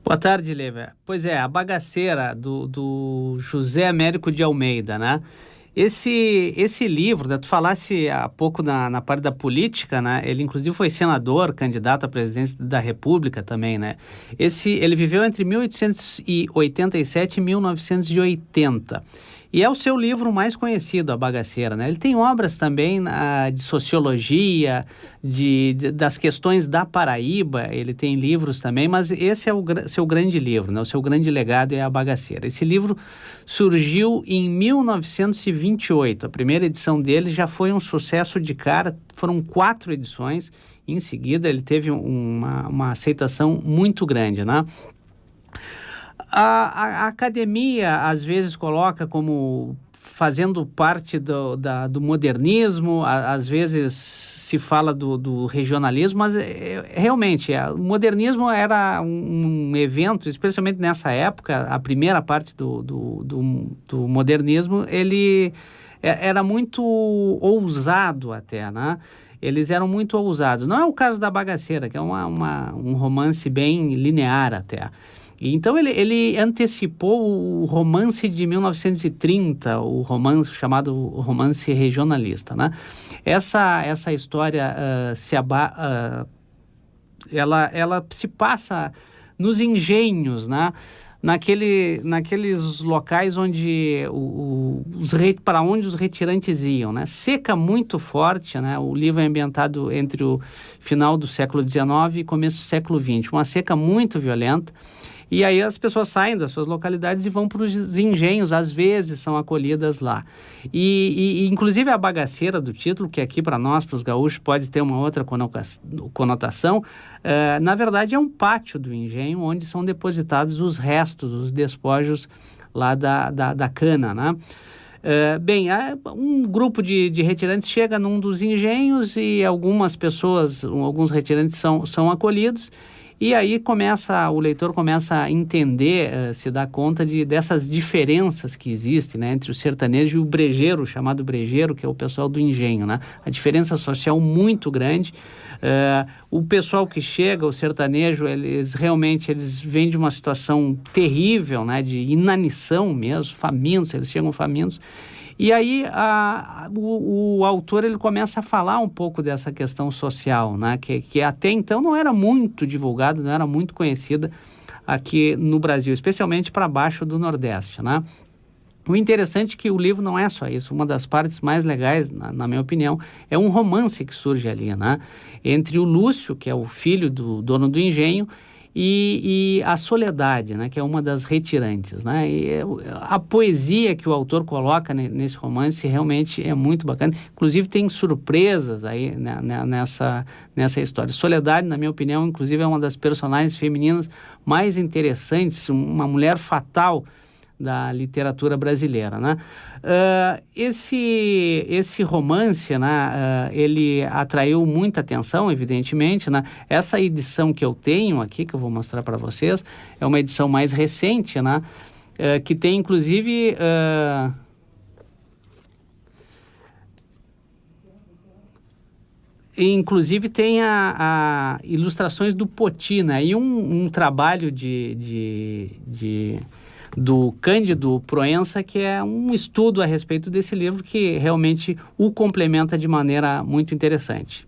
Boa tarde, Lívia. Pois é, A Bagaceira, do José Américo de Almeida, né? Esse livro, né, tu falasse há pouco na parte da política, né? Ele inclusive foi senador, candidato à presidência da República também, né? Ele viveu entre 1887 e 1980. E é o seu livro mais conhecido, A Bagaceira, né? Ele tem obras também de sociologia, das questões da Paraíba, ele tem livros também, mas esse é o seu grande livro, né? O seu grande legado é A Bagaceira. Esse livro surgiu em 1928, a primeira edição dele já foi um sucesso de cara, foram 4 edições, em seguida ele teve uma aceitação muito grande, né? A academia, às vezes, coloca como fazendo parte do modernismo, às vezes se fala do regionalismo, mas realmente, o modernismo era um evento, especialmente nessa época, a primeira parte do modernismo, ele era muito ousado até, né? Eles eram muito ousados. Não é o caso da Bagaceira, que é um romance bem linear até. Então ele antecipou o romance de 1930, o romance chamado romance regionalista, né? Essa história ela se passa nos engenhos, né? Naqueles locais onde para onde os retirantes iam, né? Seca muito forte, né? O livro é ambientado entre o final do século XIX e começo do século XX, uma seca muito violenta. E aí as pessoas saem das suas localidades e vão para os engenhos, às vezes são acolhidas lá. Inclusive a bagaceira do título, que aqui para nós, para os gaúchos, pode ter uma outra conotação, na verdade é um pátio do engenho onde são depositados os restos, os despojos lá da cana, né? Um grupo de retirantes chega num dos engenhos e algumas pessoas, alguns retirantes são acolhidos. E aí o leitor começa a entender, se dá conta dessas diferenças que existem, né, entre o sertanejo e o brejeiro, o chamado brejeiro, que é o pessoal do engenho, né? A diferença social muito grande. O pessoal que chega, o sertanejo, eles vêm de uma situação terrível, né, de inanição mesmo, famintos, eles chegam famintos. E aí o autor ele começa a falar um pouco dessa questão social, né? Que até então não era muito divulgada, não era muito conhecida aqui no Brasil, especialmente para baixo do Nordeste, né? O interessante é que o livro não é só isso. Uma das partes mais legais, na minha opinião, é um romance que surge ali, né? Entre o Lúcio, que é o filho do dono do engenho, e a Soledade, né, que é uma das retirantes, né? A poesia que o autor coloca nesse romance realmente é muito bacana. Inclusive tem surpresas aí, né, nessa história. Soledade, na minha opinião, inclusive é uma das personagens femininas mais interessantes, uma mulher fatal da literatura brasileira, né? Esse romance, né, ele atraiu muita atenção, evidentemente, né? Essa edição que eu tenho aqui, que eu vou mostrar para vocês, é uma edição mais recente, né? Que tem, inclusive... Inclusive tem ilustrações do Poti, né? E um trabalho do Cândido Proença, que é um estudo a respeito desse livro que realmente o complementa de maneira muito interessante.